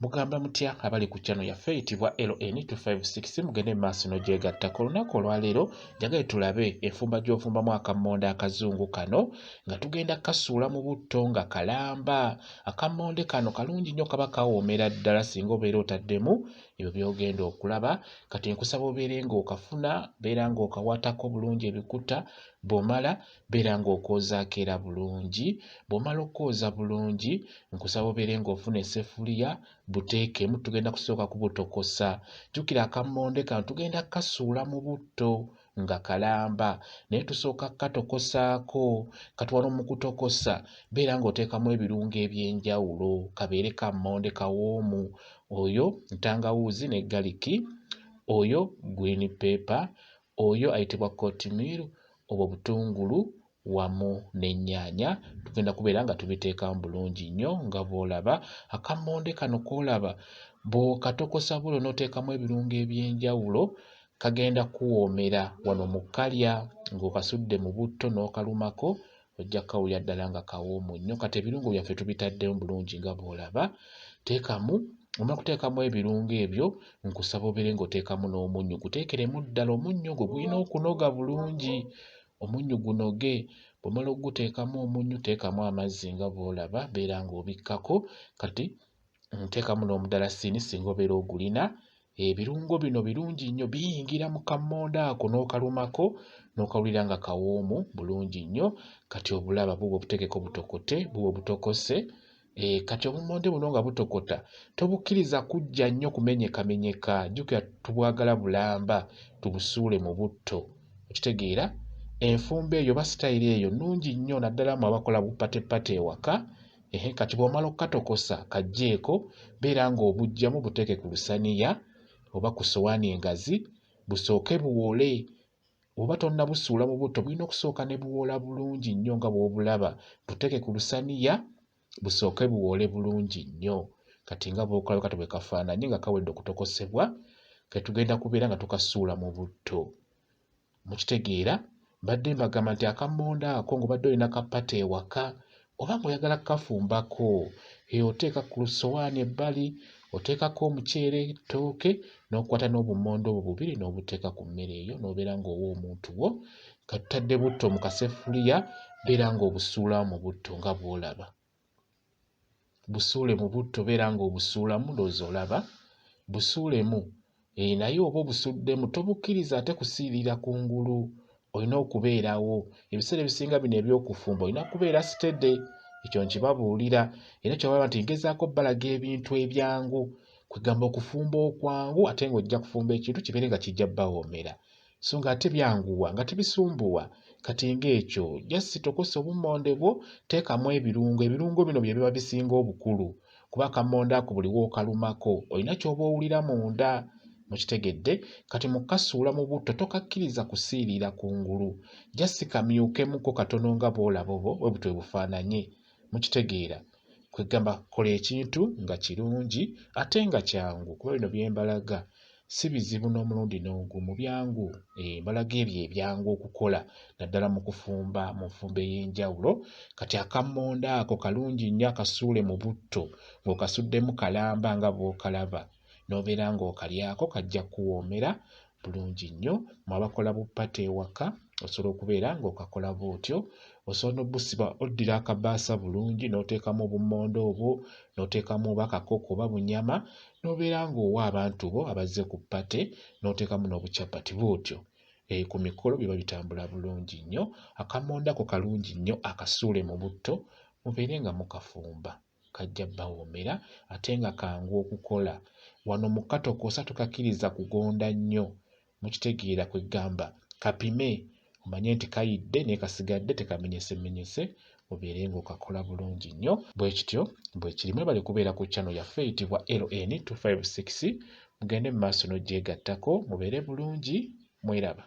Mugamba mutya abali ku channel yaffe eyitibwa LN256 mugende mu maaso n'ogyegattako. Olunaku olwaleero njagala tulabe enfumba gy'ofumbamu akammonde akazungu kano nga tugenda kasuula mu butto nga kalamba. Akammonde kano kalungi nnyo, kaba kawoomera ddala singa obeera otaddemu ebyo by'ogenda okulaba. Kati nkusaba obeere ng'okafuna, beera ng'okawaatako bulungi ebikuta, bw'omala beera ng'okoozaako era bulungi. Bw'omala okwoza bulungi nkusaba obeere ng'ofuna essefuliya buteekemu, tugenda kusooka kubutokosa. Jjukira akammonde kano tugenda kasuula mu butto nga kalamba, naye tusooka katokosaako. Kati wano mu kutokosa beera ng'oteekamu ebirungo eby'enjawulo, kabeere kammonde kawoomu. Oyo ntangawuuzi ne galiki, oyo green pepper, oyo ayitibwa kotimiri, obwo butungulu wamu n'ennyaanya. Tugenda kubeera nga tubiteekamu bulungi nnyo nga bw'olaba. Akammonde kano k'olaba bw'okatokosa bw'olwo n'oteekamu ebirungo eby'enjawulo, kagenda kuwoomera wano mu kkalya ng'okasudde mu butto n'okalumako, ojja kawulira ddala nga kawoomu nnyo. Kati ebirungo byaffe tubitaddemu bulungi nga bw'olaba. Omala kuteekamu ebirungo ebyo, nkusaba obeere ng'oteekamu n'omunnyo. Guteekeremu ddala, omunnyo gwo gulina okunoga bulungi, omunnyo gunoge. Bw'omala oguteekamu omunnyo, teekamu amazzi nga bw'olaba, beera ng'obikkako. Kati nteekamu n'omudalasini singa obeera ogulina. Ebirungo bino birungi nnyo, biyingira mu kammonde ako n'okalumako n'okawulira nga kawoomu bulungi nnyo. Kati obulaba buubwo obuteekeko butokote, buubwo butokose. Kati obummonde buno nga butokota tobukkiriza kujja nnyo kumenyekamenyeka. Jjukira tubwagala bulamba, tubusuule mu butto. Okitegeera? Enfumba eyo oba sitayiro eyo nnungi nnyo, naddala mmwe abakola bupatepate ewaka. Kati bw'omala okukatokosa kaggyeeko, beera ng'obuggyamu buteeke ku lusaniya oba ku ssowaani engazi, busooke buwole. Oba tonnabusuula mu butto, bulina okusooka ne buwola bulungi nnyo nga bw'obulaba. Buteeke ku lusaniya busooke buwole bulungi nnyo. Kati nga bw'okulaba kati bwe kafaananye nga kawedde okutokosebwa, ke tugenda kubeera nga tukasuula mu butto. Mukitegeera? Mbadde mbagamba nti akammonde ako ng'obadde olina kapata ewaka oba ng'oyagala kukafumbako, oteeka ku ssowaani ebbali, oteekako omuceere, ettooke, n'okwata n'obummonde obwo bubiri n'obuteeka ku mmere eyo, n'obeera ng'owa omuntu wo. Katutadde butto mu kaseffuliya, beera ng'obusuula mu butto nga bw'olaba. Busuule mu butto, beera ng'obusuulamu, ndowooza olaba. Busuulemu, naye oba obusuddemu tobukkiriza ate kusiirira kungulu. Olina okubeerawo. Ebiseera ebisinga bino eby'okufumba olina kubeera sitede. Ekyo nkibabuulira. Era ky'olaba nti ngezaako balaga ebintu ebyangu. Kwegamba okufumba okwangu ate ng'ojja kufumba ekintu kibeere nga kijja bbawoomera. So ng'ate byanguwa, nga tebisumbuwa. Kati ng'ekyo just tokosa obummonde bwo, teekamu ebirungo. Ebirungo bino bye biba bisinga obukulu. Kuba akammonde ako buli w'okalumako olina ky'oba owulira munda. Mukitegedde? Kati mu kasuula mu butto tokakkiriza kusiirira kungulu. Just kamyukemuko katono nga bw'olaba obwo bwe butyo bwe bufaananye. Mukitegeera? Kwegamba kola ekintu nga kirungi ate nga kyangu, kuba bino bye mbalaga si bizibu n'omulundi n'ogumu, byangu. Mbalaga ebyo ebyangu okukola naddala mu kufumba, mu nfumba ey'enjawulo. Kati akammonde ako kalungi nnyo akasuule mu butto ng'okasuddemu kalamba nga bw'okalaba, n'obeera ng'okalyako, kajja kuwoomera bulungi nnyo. Mmwe abakola buppata ewaka osobola okubeera ng'okakola bw'otyo. Osobola n'obbusiba, oddira akabaasa bulungi n'oteekamu obummonde obwo, n'oteekamu oba akakoko oba bunyama, n'obeera ng'owa abantu bo abazze ku ppate, n'oteekamu n'obucapati bw'otyo. Ku mikolo biba bitambula bulungi nnyo. Akammonde ako kalungi nnyo akasuule mu butto, mubeere nga mukafumba. Kajja bbawoomera ate nga kangu okukola. Wano mu katokosa tokakkiriza kugonda nnyo. Mukitegeera? Kwegamba kapime omanye nti kayidde naye kasigadde tekamenyesemenyese, obeere ng'okakola bulungi nnyo. Bwe kityo bwe kiri. Mwebale kubeera ku channel yaffe eyitibwa LN256. Mugende mu maaso n'ogyegattako, mubeere bulungi, mweraba.